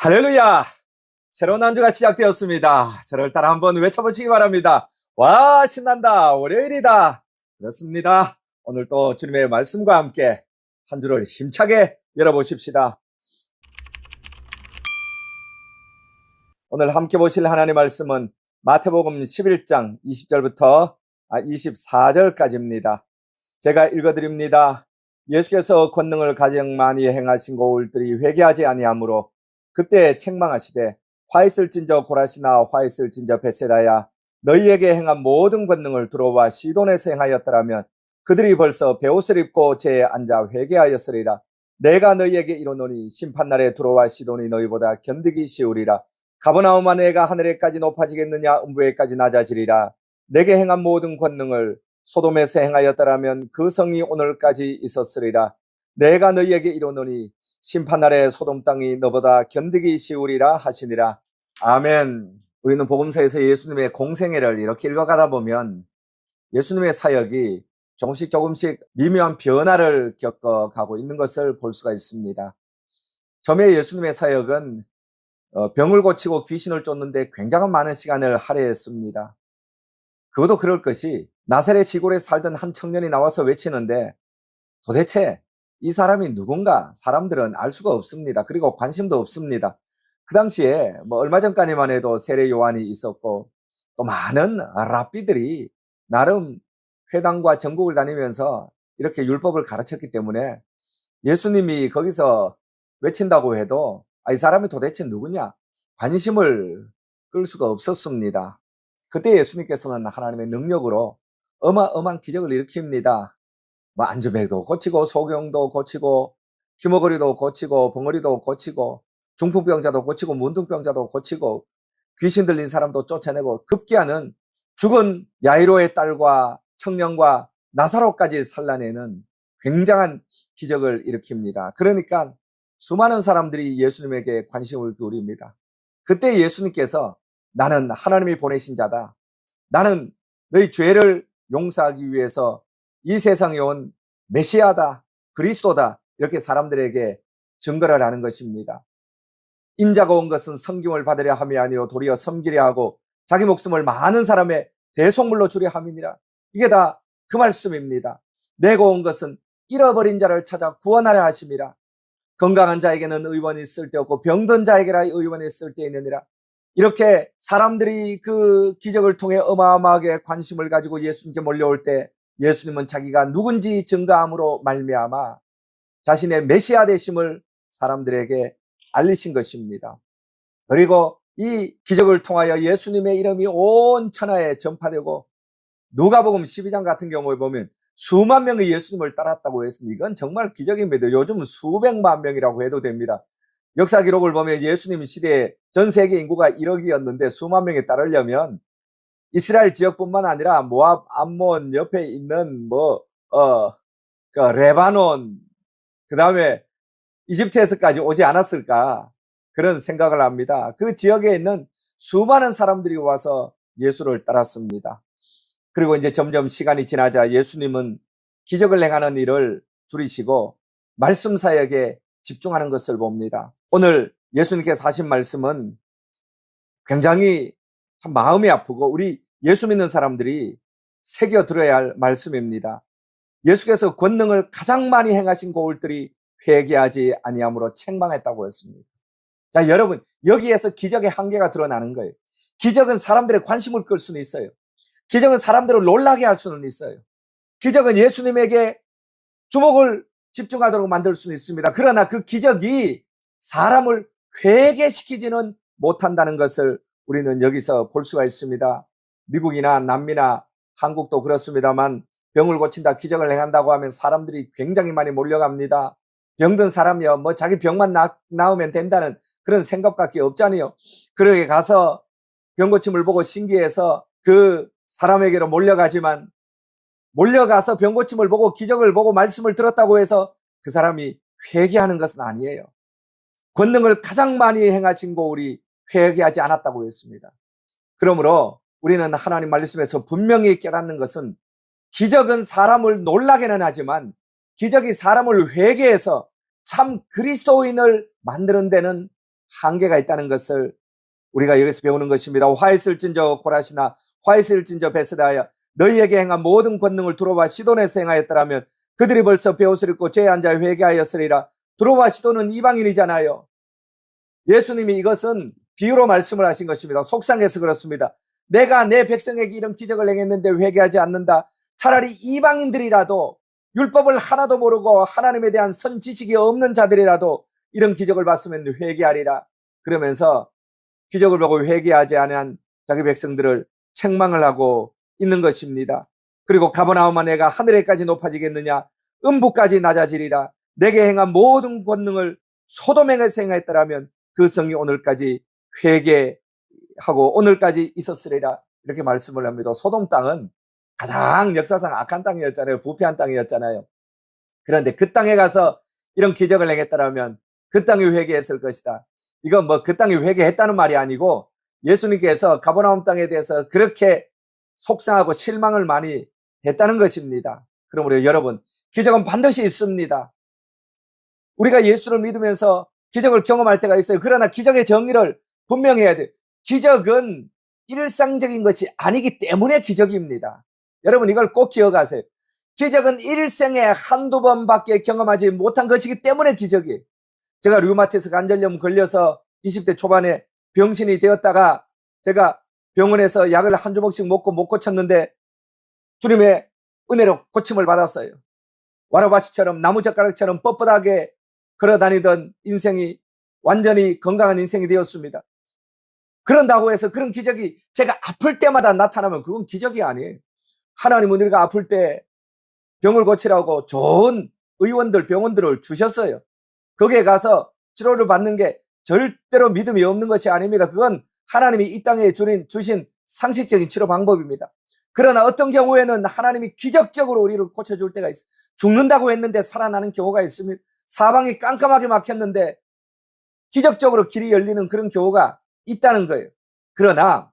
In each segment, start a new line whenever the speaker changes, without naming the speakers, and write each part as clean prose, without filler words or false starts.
할렐루야! 새로운 한 주가 시작되었습니다. 저를 따라 한번 외쳐보시기 바랍니다. 와, 신난다. 월요일이다. 그렇습니다. 오늘 또 주님의 말씀과 함께 한 주를 힘차게 열어보십시다. 오늘 함께 보실 하나님의 말씀은 마태복음 11장 20절부터 24절까지입니다. 제가 읽어드립니다. 예수께서 권능을 가장 많이 행하신 고울들이 회개하지 아니하므로 그때 책망하시되 화 있을진저 고라시나 화 있을진저 벳세다야, 너희에게 행한 모든 권능을 두로와 시돈에서 행하였더라면 그들이 벌써 베옷을 입고 제에 앉아 회개하였으리라. 내가 너희에게 이르노니 심판날에 두로와 시돈이 너희보다 견디기 쉬우리라. 가버나움아, 내가 하늘에까지 높아지겠느냐? 음부에까지 낮아지리라. 내게 행한 모든 권능을 소돔에서 행하였더라면 그 성이 오늘까지 있었으리라. 내가 너희에게 이르노니 심판날에 소돔 땅이 너보다 견디기 쉬우리라 하시니라. 아멘. 우리는 복음서에서 예수님의 공생애를 이렇게 읽어가다 보면 예수님의 사역이 조금씩 미묘한 변화를 겪어가고 있는 것을 볼 수가 있습니다. 처음에 예수님의 사역은 병을 고치고 귀신을 쫓는데 굉장한 많은 시간을 할애했습니다. 그것도 그럴 것이 나사렛 시골에 살던 한 청년이 나와서 외치는데 도대체 이 사람이 누군가 사람들은 알 수가 없습니다. 그리고 관심도 없습니다. 그 당시에 얼마 전까지만 해도 세례 요한이 있었고 또 많은 랍비들이 나름 회당과 전국을 다니면서 이렇게 율법을 가르쳤기 때문에 예수님이 거기서 외친다고 해도 이 사람이 도대체 누구냐? 관심을 끌 수가 없었습니다. 그때 예수님께서는 하나님의 능력으로 어마어마한 기적을 일으킵니다. 안주병도 고치고 소경도 고치고 귀머거리도 고치고 벙어리도 고치고 중풍병자도 고치고 문둥병자도 고치고 귀신 들린 사람도 쫓아내고 급기야는 죽은 야이로의 딸과 청년과 나사로까지 살라내는 굉장한 기적을 일으킵니다. 그러니까 수많은 사람들이 예수님에게 관심을 기울입니다. 그때 예수님께서 나는 하나님이 보내신 자다. 나는 너희 죄를 용서하기 위해서 이 세상에 온 메시아다, 그리스도다, 이렇게 사람들에게 증거를 하는 것입니다. 인자가 온 것은 섬김을 받으려 함이 아니요 도리어 섬기려 하고 자기 목숨을 많은 사람의 대속물로 주려 함이니라. 이게 다 그 말씀입니다. 내가 온 것은 잃어버린 자를 찾아 구원하려 하심이라. 건강한 자에게는 의원이 쓸데없고 병든 자에게라 의원이 쓸데있느니라. 이렇게 사람들이 그 기적을 통해 어마어마하게 관심을 가지고 예수님께 몰려올 때 예수님은 자기가 누군지 증거함으로 말미암아 자신의 메시아 되심을 사람들에게 알리신 것입니다. 그리고 이 기적을 통하여 예수님의 이름이 온 천하에 전파되고 누가복음 12장 같은 경우에 보면 수만 명이 예수님을 따랐다고 했습니다. 이건 정말 기적입니다. 요즘은 수백만 명이라고 해도 됩니다. 역사 기록을 보면 예수님 시대에 전 세계 인구가 1억이었는데 수만 명이 따르려면 이스라엘 지역뿐만 아니라 모압, 암몬 옆에 있는 레바논, 그 다음에 이집트에서까지 오지 않았을까 그런 생각을 합니다. 그 지역에 있는 수많은 사람들이 와서 예수를 따랐습니다. 그리고 이제 점점 시간이 지나자 예수님은 기적을 행하는 일을 줄이시고 말씀 사역에 집중하는 것을 봅니다. 오늘 예수님께서 하신 말씀은 굉장히 참 마음이 아프고 우리 예수 믿는 사람들이 새겨 들어야 할 말씀입니다. 예수께서 권능을 가장 많이 행하신 고울들이 회개하지 아니함으로 책망했다고 했습니다. 자, 여러분, 여기에서 기적의 한계가 드러나는 거예요. 기적은 사람들의 관심을 끌 수는 있어요. 기적은 사람들을 놀라게 할 수는 있어요. 기적은 예수님에게 주목을 집중하도록 만들 수는 있습니다. 그러나 그 기적이 사람을 회개시키지는 못한다는 것을 우리는 여기서 볼 수가 있습니다. 미국이나 남미나 한국도 그렇습니다만 병을 고친다, 기적을 행한다고 하면 사람들이 굉장히 많이 몰려갑니다. 병든 사람이요, 자기 병만 나으면 된다는 그런 생각밖에 없잖아요. 그러게 가서 병 고침을 보고 신기해서 그 사람에게로 몰려가지만 몰려가서 병 고침을 보고 기적을 보고 말씀을 들었다고 해서 그 사람이 회개하는 것은 아니에요. 권능을 가장 많이 행하신 고울이 회개하지 않았다고 했습니다. 그러므로 우리는 하나님 말씀에서 분명히 깨닫는 것은 기적은 사람을 놀라게는 하지만 기적이 사람을 회개해서 참 그리스도인을 만드는 데는 한계가 있다는 것을 우리가 여기서 배우는 것입니다. 화 있을진저 고라시나 화 있을진저 베세다야 너희에게 행한 모든 권능을 두로와 시돈에서 행하였더라면 그들이 벌써 베옷을 입고 죄에 앉아 회개하였으리라. 두로와 시돈은 이방인이잖아요. 예수님이 이것은 비유로 말씀을 하신 것입니다. 속상해서 그렇습니다. 내가 내 백성에게 이런 기적을 행했는데 회개하지 않는다. 차라리 이방인들이라도 율법을 하나도 모르고 하나님에 대한 선 지식이 없는 자들이라도 이런 기적을 봤으면 회개하리라. 그러면서 기적을 보고 회개하지 않은 자기 백성들을 책망을 하고 있는 것입니다. 그리고 가버나움아 내가 하늘에까지 높아지겠느냐 음부까지 낮아지리라. 내게 행한 모든 권능을 소돔에서 행했더라면 그 성이 오늘까지 회개하고 오늘까지 있었으리라. 이렇게 말씀을 합니다. 소돔 땅은 가장 역사상 악한 땅이었잖아요. 부패한 땅이었잖아요. 그런데 그 땅에 가서 이런 기적을 행했더라면 그 땅이 회개했을 것이다. 이건 뭐 그 땅이 회개했다는 말이 아니고 예수님께서 가버나움 땅에 대해서 그렇게 속상하고 실망을 많이 했다는 것입니다. 그러므로 여러분, 기적은 반드시 있습니다. 우리가 예수를 믿으면서 기적을 경험할 때가 있어요. 그러나 기적의 정의를 분명히 해야 돼요. 기적은 일상적인 것이 아니기 때문에 기적입니다. 여러분 이걸 꼭 기억하세요. 기적은 일생에 한두 번밖에 경험하지 못한 것이기 때문에 기적이에요. 제가 류마티스 관절염 걸려서 20대 초반에 병신이 되었다가 제가 병원에서 약을 한 주먹씩 먹고 못 고쳤는데 주님의 은혜로 고침을 받았어요. 와라바시처럼 나무젓가락처럼 뻣뻣하게 걸어다니던 인생이 완전히 건강한 인생이 되었습니다. 그런다고 해서 그런 기적이 제가 아플 때마다 나타나면 그건 기적이 아니에요. 하나님은 우리가 아플 때 병을 고치라고 좋은 의원들, 병원들을 주셨어요. 거기에 가서 치료를 받는 게 절대로 믿음이 없는 것이 아닙니다. 그건 하나님이 이 땅에 주신 상식적인 치료 방법입니다. 그러나 어떤 경우에는 하나님이 기적적으로 우리를 고쳐줄 때가 있어요. 죽는다고 했는데 살아나는 경우가 있습니다. 사방이 깜깜하게 막혔는데 기적적으로 길이 열리는 그런 경우가 있다는 거예요. 그러나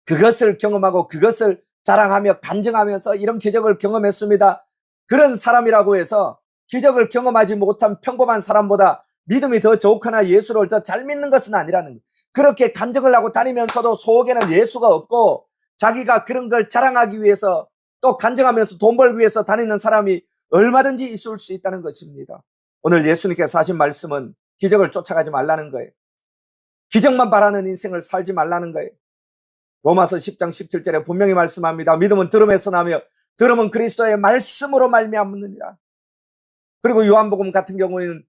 그것을 경험하고 그것을 자랑하며 간증하면서 이런 기적을 경험했습니다. 그런 사람이라고 해서 기적을 경험하지 못한 평범한 사람보다 믿음이 더 좋거나 예수를 더 잘 믿는 것은 아니라는 거예요. 그렇게 간증을 하고 다니면서도 속에는 예수가 없고 자기가 그런 걸 자랑하기 위해서 또 간증하면서 돈 벌기 위해서 다니는 사람이 얼마든지 있을 수 있다는 것입니다. 오늘 예수님께서 하신 말씀은 기적을 쫓아가지 말라는 거예요. 기적만 바라는 인생을 살지 말라는 거예요. 로마서 10장 17절에 분명히 말씀합니다. 믿음은 들음에서 나며 들음은 그리스도의 말씀으로 말미암느니라. 그리고 요한복음 같은 경우에는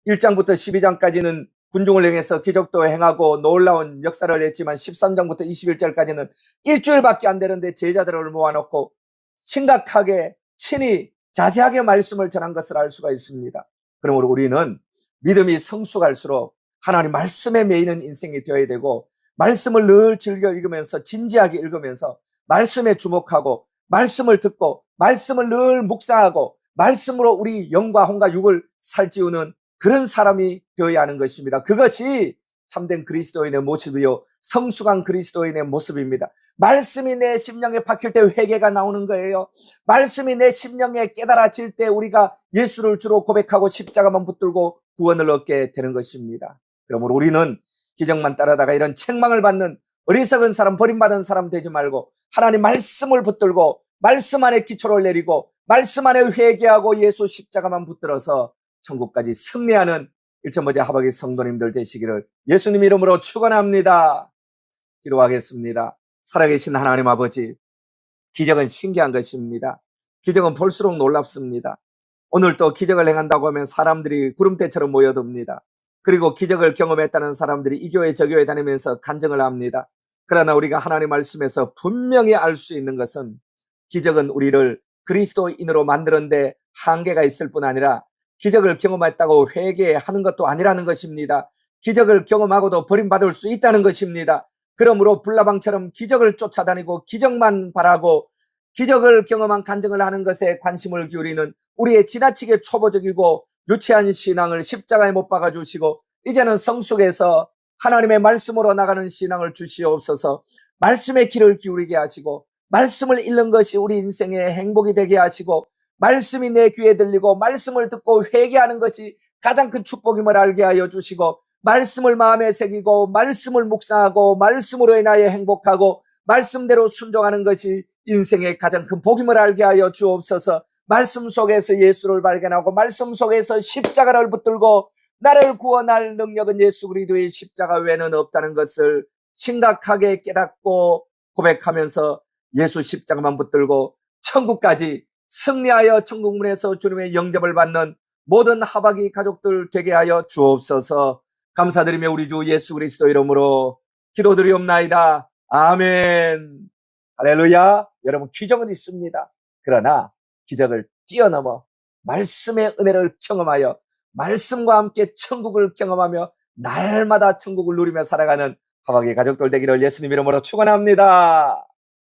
1장부터 12장까지는 군중을 행해서 기적도 행하고 놀라운 역사를 했지만 13장부터 21절까지는 일주일밖에 안 되는데 제자들을 모아놓고 심각하게 친히 자세하게 말씀을 전한 것을 알 수가 있습니다. 그러므로 우리는 믿음이 성숙할수록 하나님 말씀에 매이는 인생이 되어야 되고 말씀을 늘 즐겨 읽으면서 진지하게 읽으면서 말씀에 주목하고 말씀을 듣고 말씀을 늘 묵상하고 말씀으로 우리 영과 혼과 육을 살찌우는 그런 사람이 되어야 하는 것입니다. 그것이 참된 그리스도인의 모습이요 성숙한 그리스도인의 모습입니다. 말씀이 내 심령에 박힐 때 회개가 나오는 거예요. 말씀이 내 심령에 깨달아질 때 우리가 예수를 주로 고백하고 십자가만 붙들고 구원을 얻게 되는 것입니다. 그러므로 우리는 기적만 따라다가 이런 책망을 받는 어리석은 사람, 버림받은 사람 되지 말고 하나님 말씀을 붙들고 말씀 안에 기초를 내리고 말씀 안에 회개하고 예수 십자가만 붙들어서 천국까지 승리하는 일천번째 하박의 성도님들 되시기를 예수님 이름으로 축원합니다. 기도하겠습니다. 살아계신 하나님 아버지, 기적은 신기한 것입니다. 기적은 볼수록 놀랍습니다. 오늘 또 기적을 행한다고 하면 사람들이 구름대처럼 모여듭니다. 그리고 기적을 경험했다는 사람들이 이 교회 저 교회 다니면서 간증을 합니다. 그러나 우리가 하나님 말씀에서 분명히 알 수 있는 것은 기적은 우리를 그리스도인으로 만드는데 한계가 있을 뿐 아니라 기적을 경험했다고 회개하는 것도 아니라는 것입니다. 기적을 경험하고도 버림받을 수 있다는 것입니다. 그러므로 불나방처럼 기적을 쫓아다니고 기적만 바라고 기적을 경험한 간증을 하는 것에 관심을 기울이는 우리의 지나치게 초보적이고 유치한 신앙을 십자가에 못 박아주시고 이제는 성숙해서 하나님의 말씀으로 나가는 신앙을 주시옵소서. 말씀의 귀를 기울이게 하시고 말씀을 읽는 것이 우리 인생의 행복이 되게 하시고 말씀이 내 귀에 들리고 말씀을 듣고 회개하는 것이 가장 큰 축복임을 알게 하여 주시고 말씀을 마음에 새기고 말씀을 묵상하고 말씀으로 인하여 행복하고 말씀대로 순종하는 것이 인생의 가장 큰 복임을 알게 하여 주옵소서. 말씀 속에서 예수를 발견하고 말씀 속에서 십자가를 붙들고 나를 구원할 능력은 예수 그리스도의 십자가 외에는 없다는 것을 심각하게 깨닫고 고백하면서 예수 십자가만 붙들고 천국까지 승리하여 천국문에서 주님의 영접을 받는 모든 하박이 가족들 되게 하여 주옵소서. 감사드리며 우리 주 예수 그리스도 이름으로 기도드리옵나이다. 아멘. 할렐루야. 여러분, 기적은 있습니다. 그러나 기적을 뛰어넘어 말씀의 은혜를 경험하여 말씀과 함께 천국을 경험하며 날마다 천국을 누리며 살아가는 하박이 가족들 되기를 예수님 이름으로 축원합니다.